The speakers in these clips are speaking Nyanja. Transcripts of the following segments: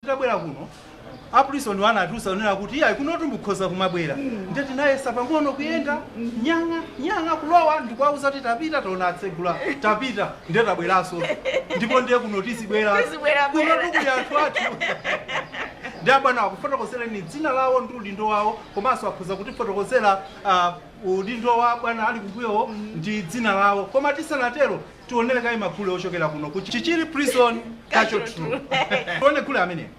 tabwera kuno apolisi wana atusa onera kuti iya kunotu mukhoza kumabwera ndeti naye sapangono kuyenda nyanga kulowa ndikwauza kuti tapita tona atsegula tapita ndeti tabweraso ndipo ndiye kunotisi bwera kunotu kuli anthu athu ndiye bwana akufotokozera ni dzina lawo ndi udindo wawo komanso akhoza kuti fotokozera udindo wa bwana ali kumbuyo ndi dzina lawo koma tisanatero tionere kai magulu ochokera kuno ku Chichiri prison kacho true tione kule amene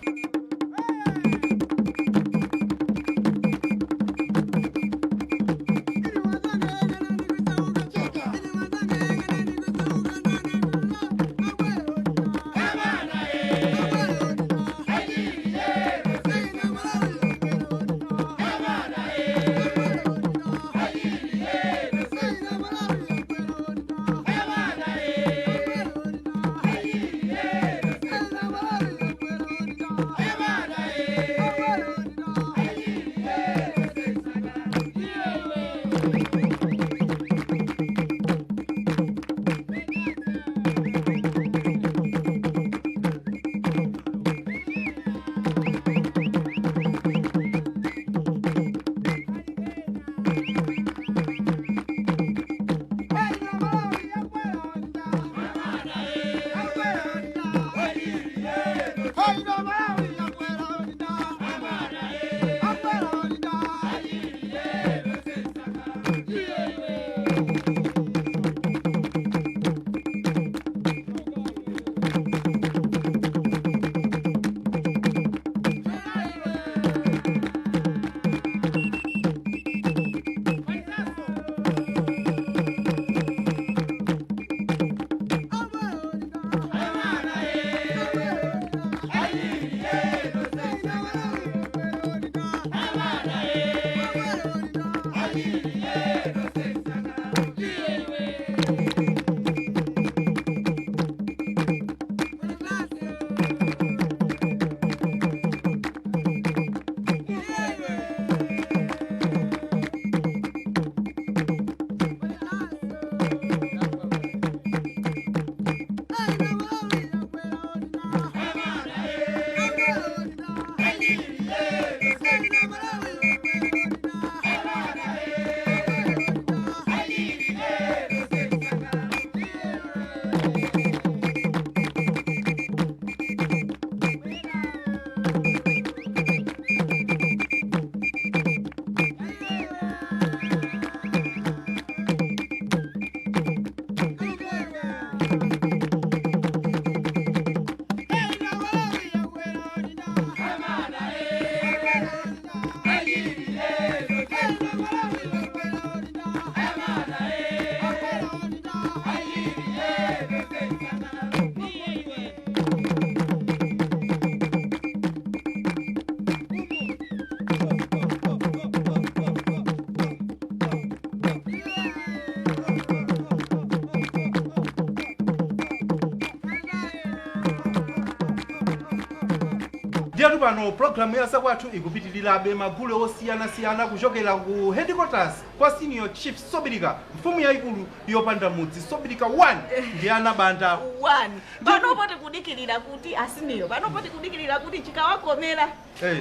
Ndiye pano program ya Zakwathu ikupitirirabe magulu osiyana kuchokera ku headquarters kwa senior chief Sobirika mfumu yaikulu yopanda mudzi Sobirika 1 ndi anabanda 1 panopote kudikirira kuti asiniyo panopote kudikirira kuti chikawakomera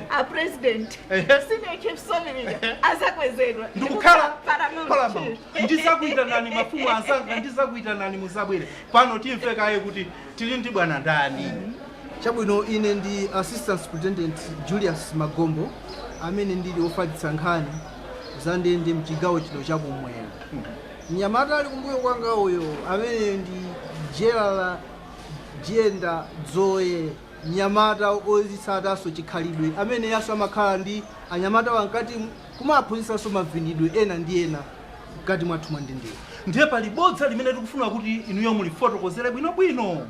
a president senior chief Sobirika azakwezedwa ndikukhala paramount ndizakuita nani mafumu asanga ndizakuita nani muzabwere pano timve kaye kuti tili ndi bwana ndani Chabwino ine ndi Assistant Superintendent Julius Magombo amene ndili ofalitsa nkhani za ndende mchigawo chino chakumwera. Mnyamata ali kumbuyo kwanga uyo amene ndi General Jenda Zoe mnyamata ozitsataso chikhalidwe amene yaso amakhala ndi anyamata wankati kumaphunzitsanso mavinidwe ena ndi ena mkati mwathu mwa ndende. Ndiye pali bodza limene tikufuna kuti inuyo muli fotokozere bwinobwino.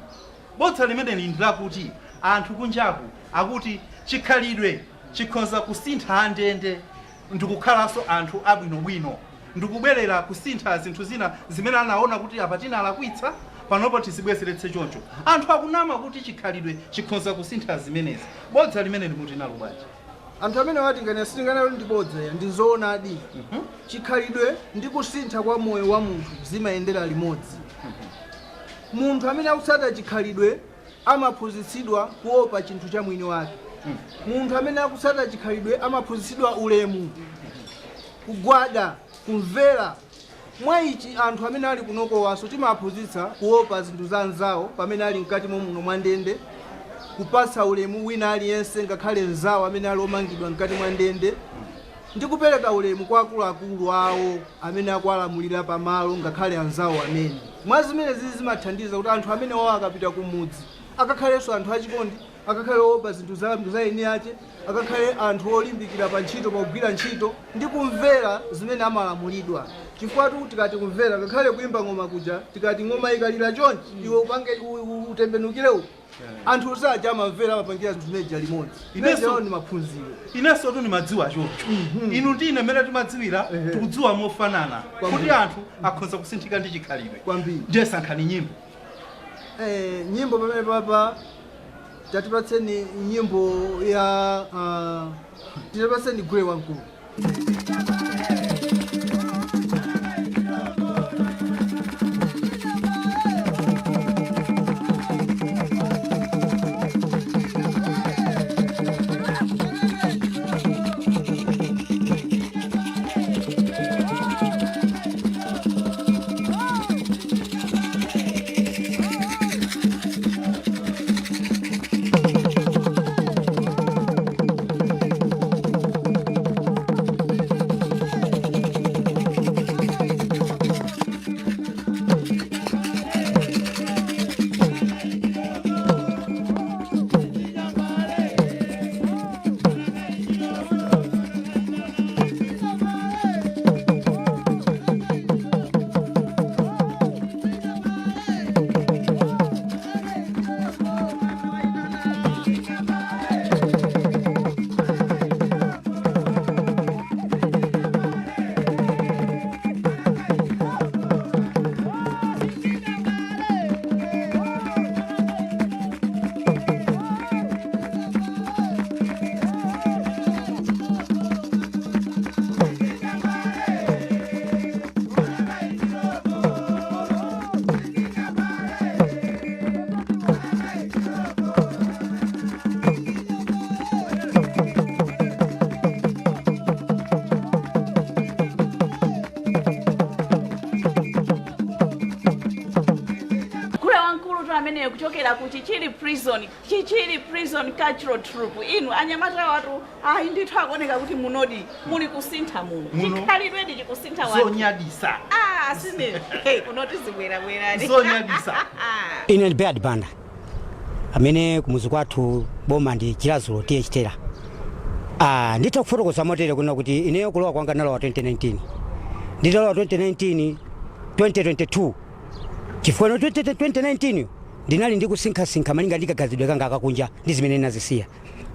Bodza limene lindira kuti anthu kunjaku akuti chikhalidwe chikhoza kusintha ndende ndikukhalaso anthu abwinobwino ndikubwerera kusintha zinthu zina zimene anaona kuti apatina alakwitsa panopo tizibweseretse choncho anthu akunama kuti chikhalidwe chikhoza kusintha zimenezi bodza limene limuti nalo bwanji anthu amene wati ngani asitingana ndi bodza ndi zoonadi chikhalidwe ndi kusintha kwa moyo wa munthu zimayendera limodzi munthu amene akutsata chikhalidwe amaphunzitsidwa kuopa chinthu cha mwini wake. Munthu amene akusata chikhalidwe amaphunzitsidwa ulemu, kugwada, kumvera. Mwa ichi anthu amene ali kunoko waso timaphunzitsa kuopa zinthu za anzawo pamene ali mkati muno mwa ndende, kupasa ulemu wina aliyense ngakhale nzawo amene ali omangidwa mkati mwa ndende, ndi kupereka ulemu kwa akuluakulu awo amene akuwalamulira pamalo ngakhale anzawo amene. Mwa zimene zimathandiza kuti anthu amene wawo akapita kumudzi akakhalenso anthu achikondi, akakhale opa zinthu za eni ache, akakhale anthu olimbikira pa ntchito, pogwira ntchito ndi kumvera zimene amalamulidwa. Chifukwa tikati kumvera, ngakhale kuimba ngoma kuja, tikati ngoma ikalira chonchi iwe upange utembenukire uko, anthu saja amamvera amapangira zinthu neja limodzi. Ineso ndi maphunziro. Ineso tu ni madziwa choncho. Inu ndi ine mene timadziwira tikudziwa mofanana kuti anthu akhoza kusinthika ndi chikhalidwe kwambiri. Ndiye sankhani nyimbo. Nyimbo pamene papa tatipatseni nyimbo ya tatipatseni Gule Wankulu. amene kuchokera ku Chichiri prison cultural troupe. Inu anyamata watu ndithu akoneka kuti munodi muli kusintha muno. Chikhalidwe ndi chikusintha watu. Zonyadisa. Asine. Kunoti zibwera bwerani. Zonyadisa. Ine ndi Bad Banda. Amene kumuzi kwathu boma ndi Chilazulo tiye chitera. Ndithu kufotokoza motere kuna kuti ineyo kulowa kwanga nalowa 2019. Nditalowa 2019 2022. Chifukwa 2019 ndinali ndikusinkha malinga ndikagazidwe kanga akakunja ndi zimene nazisiya.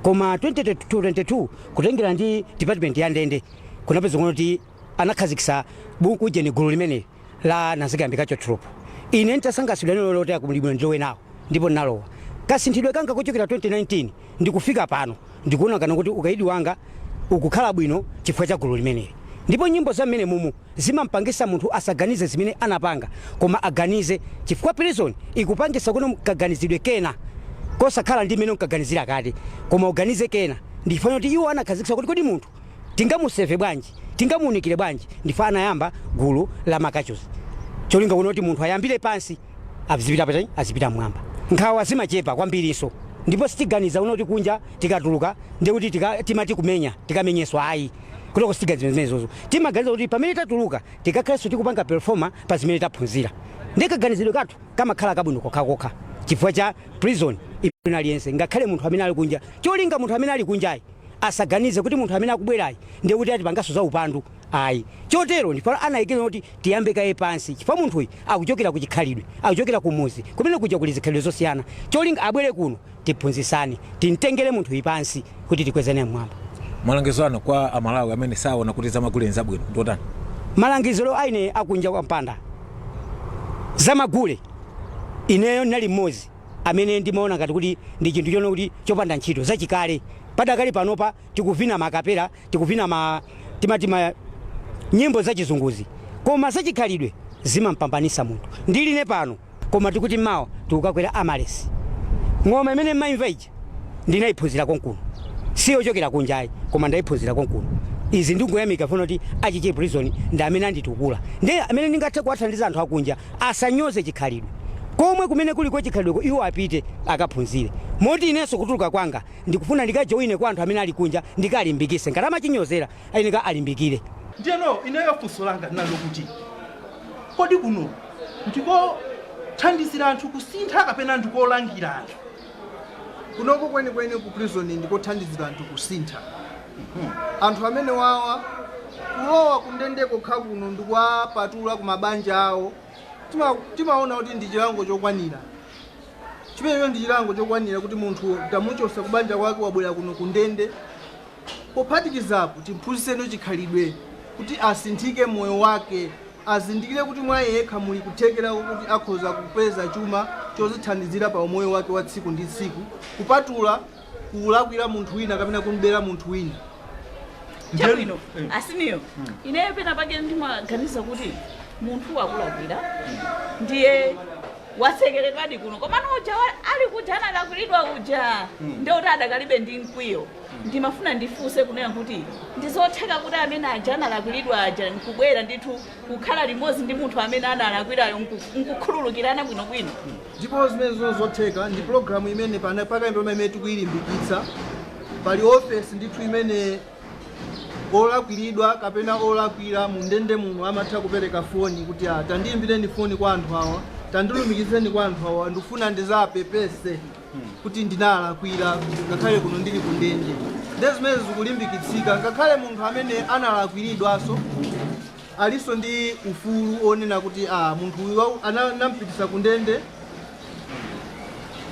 Koma 2022 kutengera ndi department ya ndende kunapeza kuti anakhazikisa buku jeni gulu limene la nazikambika troop. Ine ntasangasidwa lero loti akumulibwe ndiwe nawo ndipo nalowa. Kasinthidwe kanga kuchokera 2019 ndikufika pano ndikuona kana kuti ukaidi wanga ukukhala bwino chifukwa cha gulu limene. Ndipo nyimbo za mene mumu zimampangisa munthu asaganize zimene anapanga koma aganize chifukwa prison ikupangisa kuno kaganizidwe kena kosakhala ndi mene kaganizira kati koma uganize kena ndifana kuti iwo anakhazikisa kuti kodi munthu tingamuseve bwanji tingamuunikire bwanji ndifana yamba gulu la makachuzi cholinga kuno kuti munthu ayambire pansi azipita patani azipita mwamba nkhawa zimachepa kwambiriso ndipo sitiganiza kuno kuti kunja tikatuluka ndi kuti timati kumenya tikamenyeswa ayi kulo sitiganiza zimenezo timaganiza kuti pamene tatuluka tikakhalenso tikupanga performa pa zimene taphunzira ndikaganizidwe kathu kama khala kabwino kokha chifukwa cha prison ipina aliyense ngakhale munthu amene ali kunja cholinga munthu amene ali kunjayi asaganize kuti munthu amene akubwerayi ndiye kuti atipangaso za upandu ayi chotero ndifana anayikira kuti tiyambe kaye pansi chifukwa munthu uyu akuchokera ku chikhalidwe akuchokera ku muzi kumene kuja kuli zikhalidwe zosiyana cholinga abwere kuno tiphunzisane timtengere munthu uyu pansi kuti tikwezane mwamba. Malangizo ano kwa amalawi amene saona kuti zamagule nzabwino ndotani? Malangizo aine akunja kwa mpanda zamagule ineyo nali mmozi amene ndimaona ngati kuti ndi chinthu chona kuti chopanda ntchito zachikale padakali panopa tikuvina makapera tikuvina timatima nyimbo zachizunguzi koma zachikhalidwe zimampambanisa munthu ndiline pano koma tikuti mawa tikukakwera amalesi ngoma imene mmaimva ija ndinayiphunzira konkuno siyochokera kunjayi koma ndayiphunzira konkuno izi ndingoyamika funa kuti achiche prison ndi amene anditukula ndi amene ndingathe kuwathandiza anthu akunja asanyoze chikhalidwe komwe kumene kuliko chikhalidweko iwo apite akaphunzire moti inenso kutuluka kwanga ndikufuna ndikajoine kwa anthu amene ali kunja ndikalimbikise ngati amachinyozera ayeneka alimbikire. Ndiyeno ineyo funso langa nalo kuti kodi kuno ndiko thandizira anthu kusintha kapena ndikolangira anthu kunoko kwenikweni ku prison ndikothandizira anthu kusintha. Anthu amene wawa kulowa kundendeko kha kuno ndikwapatula ku mabanja awo timaona kuti ndi chilango chokwanira. Chimeneyo ndi chilango chokwanira kuti munthu tamuchosa kubanja kwake wabwera kuno kundende pophatikizapo timphunzitseno chikhalidwe kuti asinthike moyo wake azindikire kuti mwa yekha muli kuthekera kuti akhoza kupeza chuma chozithandizira pa moyo wake wa tsiku ndi tsiku kupatula kulakwira munthu wina kapena kumbera munthu wina. Chabwino asiniyo ineyo pena pake ndimaganiza kuti munthu wakulakwira ndiye wasekeredwadi kuno koma noja ali kuja analakwilidwa uja ndio kuti adakalibe ndi mkwiyo. Ndimafuna ndifunse kunena kuti ndizotheka kuti amene aja analakwilidwa aja nkubwera ndithu kukhala limodzi ndi munthu amene analakwirayo nkukhululukirana bwinobwino. Ndipo zimene zotheka ndi programu imene pakayimba imene tikuyilimbikitsa pali office ndithu imene olakwiridwa kapena olakwira mundende muno amatha kupereka foni kuti tandiyimbireni foni kwa anthu awa tandilumikizeni kwa anthu awa ndifuna ndizapepese kuti ndinalakwira ngakhale kuno ndili kundende. Ndi zimene zikulimbikitsika ngakhale munthu amene analakwiridwaso aliso ndi ufulu onena kuti munthu uyu anampitisa kundende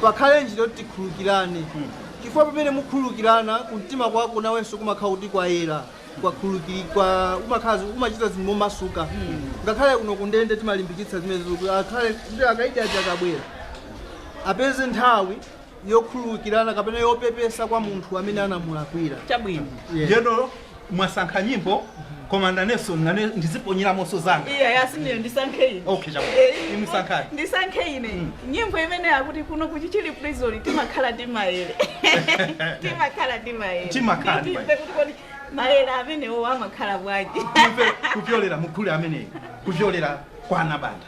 pakhale njira kuti tikhululukirane. Chifukwa pamene mukhululukirana kumtima kwako nawenso kumakhala kuti kwayera kwakhululukirika umachita zinthu momasuka. Ngakhale kuno kundende timalimbikitsa zimene akhale kuti akaidi aja akabwera apeze nthawi yokhululukirana kapena yopepesa kwa munthu amene anamulakwira. Chabwino ndiyeno mwasankha nyimbo komanda Nelson ndiziponyera moso zanga. Asiniyo ndisankhe ine. Okay chabwino imusankhani ndisankhe ine nyimbo imene yakuti kuno kuchichili prison timakhala ndi maere timakhala ndi maere timakhala kuti maere amenewo amakhala bwanji kupyolera mukhulu ameneyo kupyolera kwa Anabanda.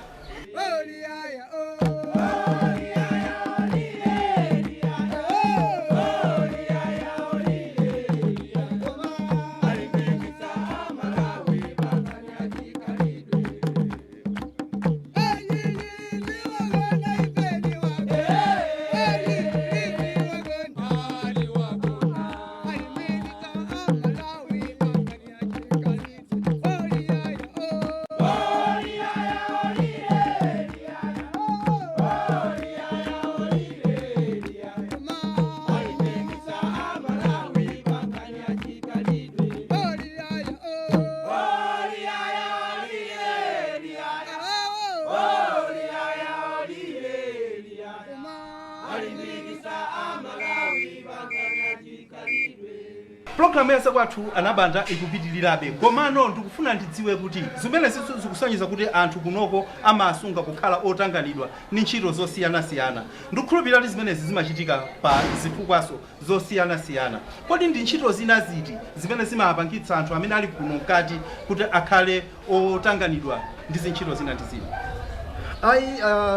Programu ya Zakwathu Anabanda ikupitirirabe komano ndikufuna ndidziwe kuti zimene zikusonyeza kuti anthu kunoko amasunga kukhala otanganidwa ni ntchito zosiyana-siyana. Ndikukhulupirira kuti zimene zimachitika pa zifukwaso zosiyana-siyana. Kodi ndi ntchito zina ziti zimene zimapangitsa anthu amene ali kuno kati kuti akhale otanganidwa ndi zintchito zina ndi zina?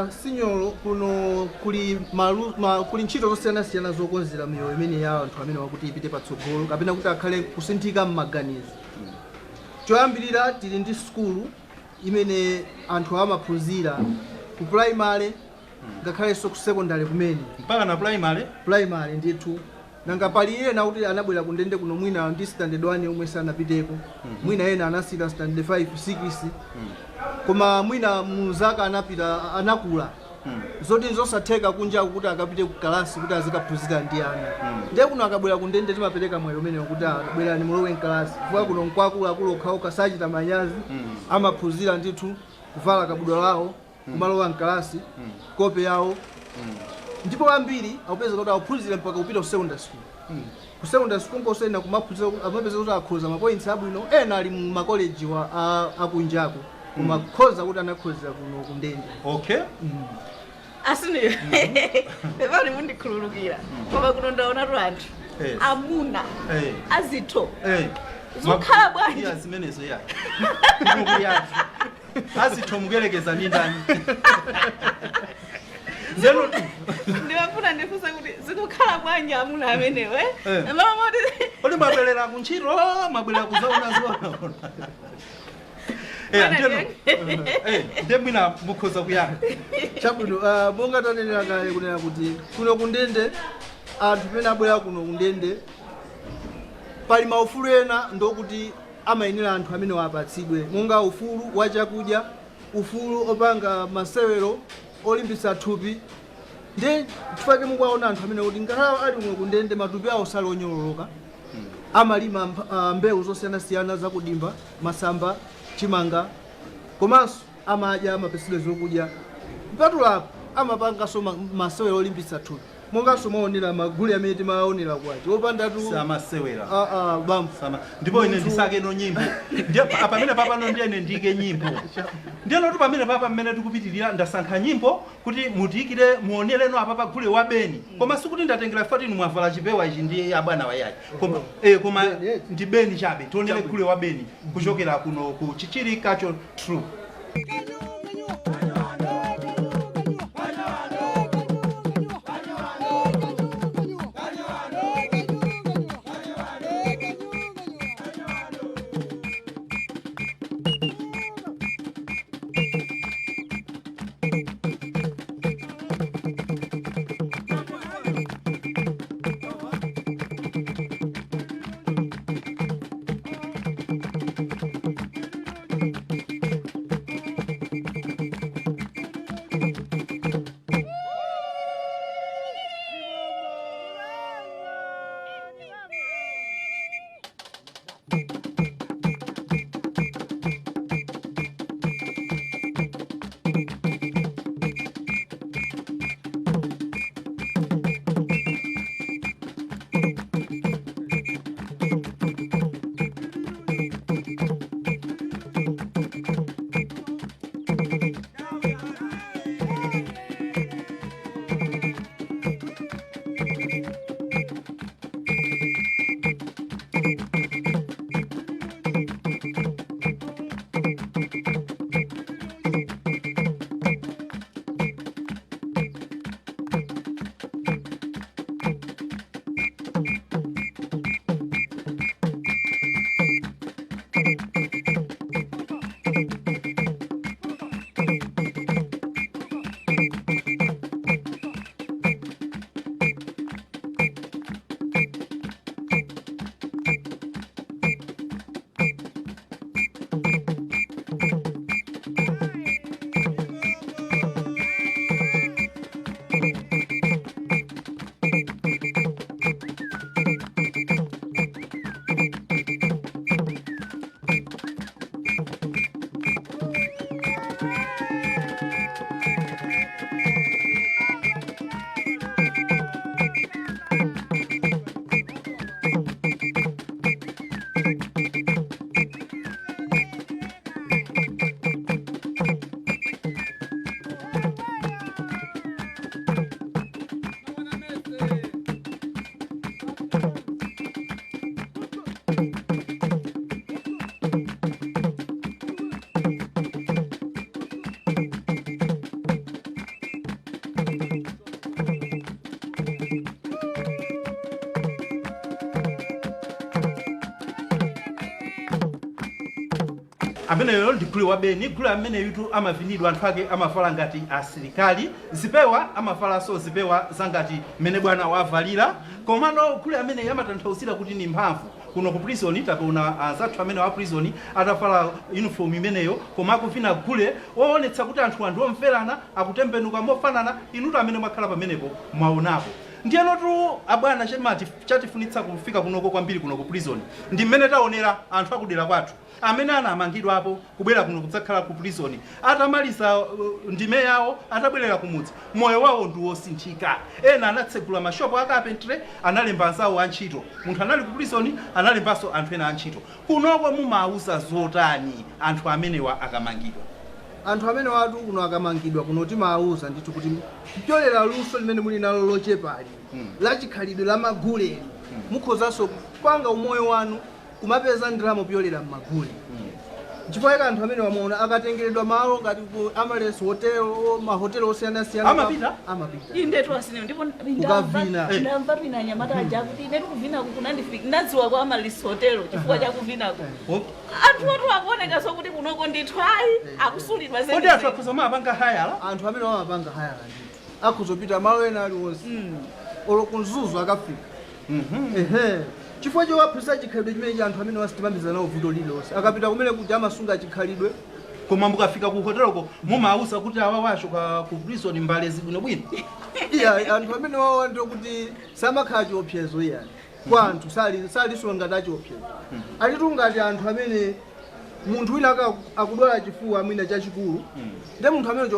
Sinyolo kuno kuli ntchito zosiyana-siyana zokonzera miyoyo imene ya anthu amene wakuti ipite patsogolo kapena kuti akhale kusinthika m'maganizo. Choyambirira tili ndi skulu imene anthu amaphunzira ku primary ngakhalenso ku secondary kumene mpaka na primary ndithu. Nanga pali ena kuti anabwera kundende kuno mwina ndi standard 1 omwe sanapiteko mwina ena anasira standard 5 6 koma mwina muzaka anapita anakula zoti zosatheka kunja kuti akapite ku kalasi kuti azikaphunzira ndi ana. Ndiye kuno akabwera kundende timapereka mwayo umene kuti abwera ni mulowe mkalasi kuwa kuno nkwakulu okhaokha sachita manyazi amaphunzira ndithu kuvala kabudwa lawo kumalowa mkalasi kope yawo. Ndipo ambiri akupeza kuti akuphunzira mpaka kupita ku secondary school. Ku secondary school nkosena kumaphunzira amapeza kuti akhoza mapoints abwino ena ali mu makoleji akunjako koma khoza kuti anakhozera kuno kundende. Okay. asiniyo pepani mundikhululukira koma kuno ndaona anthu amuna azitho zokhala bwanji zimenezo ya azitho mukelekeza ndi ndani zero ndimafuna ndifunsa kuti zikukhala bwanji amuna amenewe odi mwabwerera kuntchito mwabwerera kuzaona ziona nde mwina mukhoza kuyanga chabwino monga tanenera kale kunena kuti kuno kundende anthu pene abwera kuno kundende pali maufulu ena ndokuti amayenera anthu amene wapatsidwe monga ufulu wa chakudya, ufulu opanga masewero olimbitsa thupi. Ndi chifukwa mukuwaona anthu amene kuti ngakhale ali kuno kundende matupi awo sali onyololoka, amalima mbewu zosiyanasiyana zakudimba, masamba, chimanga, komanso amadya amapatsidwe zokudya. Mpatulapo amapanganso masewero olimbitsa thupi. Monganso maonera magulu amene timaonera kwachi opanda tu samasewera bam ndipo ine ndisake no nyimbo ndiye pamene papano ndiyene ndike nyimbo ndiyeno tu pamene papa mmene tikupitirira ndasankha nyimbo kuti mutiikire muonereno apa pagule wa beni koma sikuti ndatengera 14 mwavala chipewa ichi ndiye abwana wayayi koma ndi beni chabe tionere gule wa beni kuchokera kuno ku Chichiri Cultural Troupe. amene yo ndikule wa beni gule amene yutu amavinidwa anthu ake amafala ngati asilikali zipewa amafala so zipewa zangati mene bwana wavalira komano gule amene yamatanthauzira kuti ni mphamvu kuno ku prison tapeona azathu amene wa prison atafala uniform imeneyo koma akuvina gule woonetsa kuti anthu omverana akutembenuka mofanana inutu amene mwakhala pamenepo mwaonapo. Ndiyeno tu abwana chatifunitsa kufika kunoko kwambiri kuno ku prison ndi mmene taonera anthu akudera kwathu amene anamangidwa apo kubwera kuno kudzakhala ku prison atamaliza ndime yawo atabwerera kumudzi moyo wawo ndi wosinthika. Ena anatsegula mashopo akapentre analemba anzawo antchito munthu anali ku prison analembanso anthu ena antchito kunoko mumauza zotani anthu amenewa akamangidwa. anthu amene watu kuno akamangidwa kuno timawuza ndithu kuti kupyolera luso limene muli nalo lochepali la chikhalidwe la magule mukhozanso kupanga umoyo wanu kumapeza ndalama kupyolera m'magule chifukwa chake anthu amene wamaona akatengeredwa malo ngati ku Amales Hotel mahotelo osiyanasiyana amapita indetu asine ndipo Ukavina. ndamva pina nyamata aja kuti inetu kuvina kunandifika ndadziwa kwa Amalis Hotel chifukwa cha kuvinako anthu otu akuoneka so kuti kunoko ndithu ayi akusulidwa kodi anthu akhoza mapanga hayala anthu amene wamapanga hayala ndithu akhozopita malo ena aliwonse olo kunzuzu akafika chifukwa chowaphunzitsa chikhalidwe chimene anthu amene wasitimamiza nawo vuto lililonse akapita kumene kuti amasunga chikhalidwe koma mukafika ku hoteloko mumawuza kuti awa washoka ku prison mbale zibwinobwino iya anthu amene wawa ndiwo kuti samakhala chiopsezo iya kwa anthu saliso ngati achiopsezo alitu ngati anthu amene munthu wina akudwala chifuwa mwina chachikulu ndi munthu amene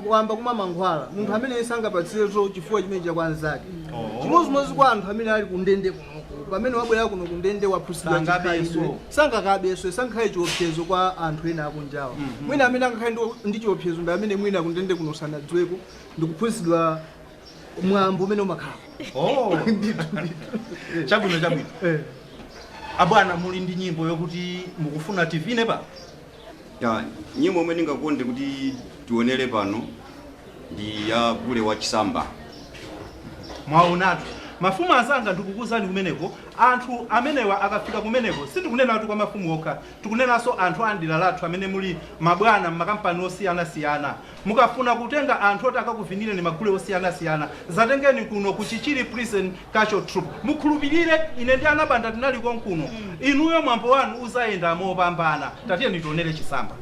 wamba kuma mankhwala munthu amene sangapatsirezo chifuwa chimene chakwanzake chimozimozi kwa anthu amene ali kundende kunoko pamene wabwera kuno kundende waphunzitsidwa chikhalidwe sangakabeso sangakhale chiopsezo kwa anthu ena akunjawa mwina amene angakhale ndi chiopsezo ndi amene mwina kundende kuno sanadziweko ndikuphunzitsidwa mwambo umene umakhala chabwino abwana muli ndi nyimbo yokuti mukufuna tivine pa ya nyimbo imene ndingakonde kuti tionere pano ndi ya Bule wa Chisamba. mwaonatu mafumu azanga ndikukuuzani kumeneko anthu amenewa akafika kumeneko sitikunenatu kwa mafumu okha tikunenaso anthu andira lathu amene muli mabwana mmakampani osiyanasiyana mukafuna kutenga anthu oti akakuvinire ni magule osiyanasiyana zatengeni kuno ku Chichiri Prison Cultural Troupe mukhulupirire ine ndi anabanda tinali konkuno inuyo mwambo wanu uzayenda mopambana tatiyeni tionere Chisamba.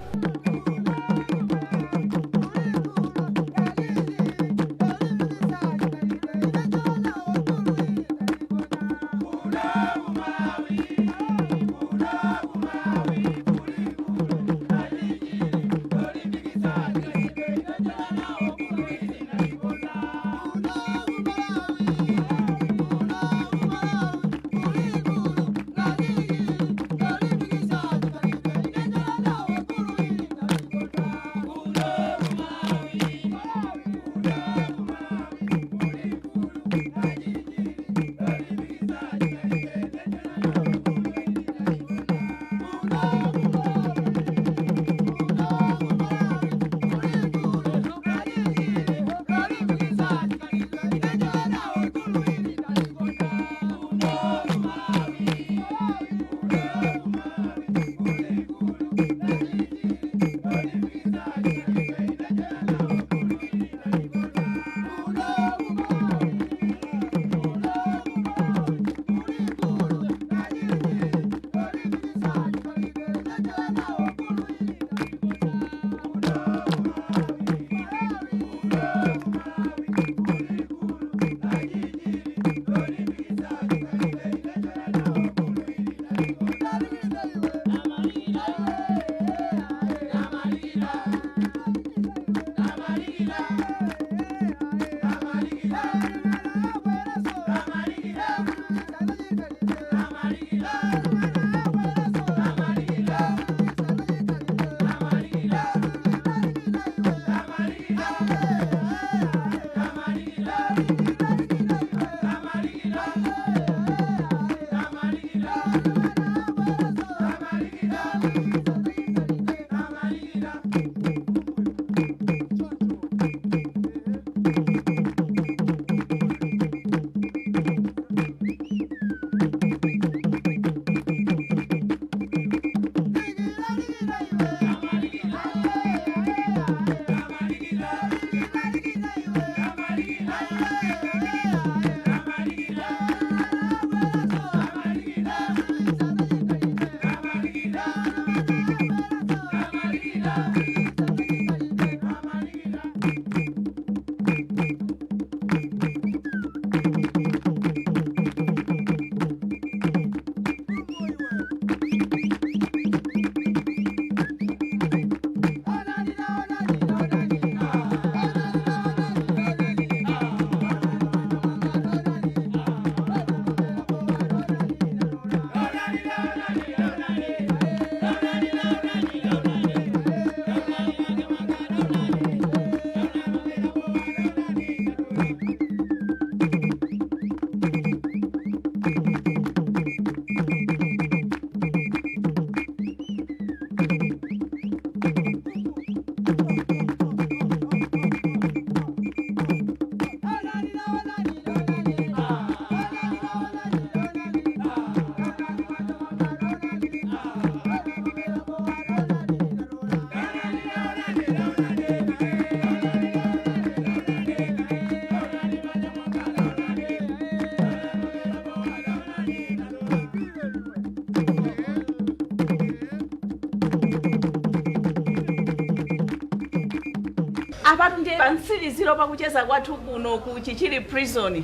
ndiye pansiriziro pakucheza kwathu kuno ku Chichiri prison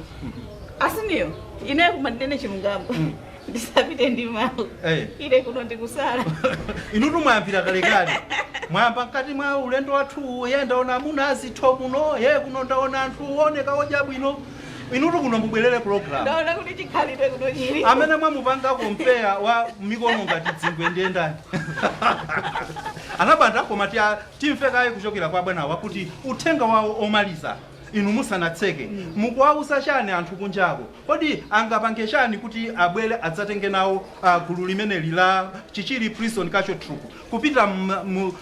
asiniyo ine kumandine chilungamo ndisapite ndi mawu ine kuno ndikusala inutu mwayambira kalekale mwayamba mkati mwa ulendo wathu ndaona amuna azitho kuno kuno ndaona anthu oneka odya bwino inutu kuno mubwerere program ndaona kuti chikhalidwe kuno chili amene mwamupanga kompeya wa mikono ngati dzingwe ndiyendani anabanda koma timfekayi kuchokera kwa bwana wakuti uthenga wawo omaliza inu musanatseke mukuwauza chani anthu kunjako kodi angapange chani kuti abwere adzatenge nawo gulu limeneli la Chichiri prison culture troupe kupita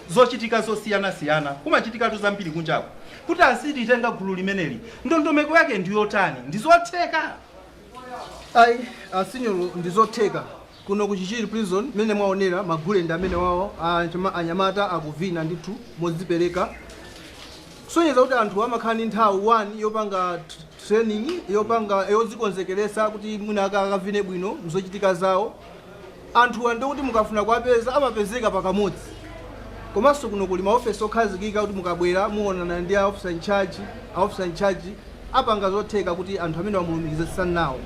zochitika zosiyana-siyana kumachitikatu zambiri kunjako kuti asititenga gulu limeneli ndondomeko yake ndiyotani ndizotheka ayi asinyolo ndizotheka kuno ku Chichiri prison mene mwaonera magulende amene wawo anyamata akuvina ndithu modzipereka kusonyeza kuti anthu amakhala nthawi 1 yopanga training yopanga yodzikonzekeresa kuti mwina akavine bwino mzochitika zawo anthu ande kuti mukafuna kuwapeza amapezeka pakamodzi komanso kuno kuli maofesi okhazikika kuti mukabwera muonana ndi officer in charge apanga zotheka kuti anthu amene wamulumikizitsana nawo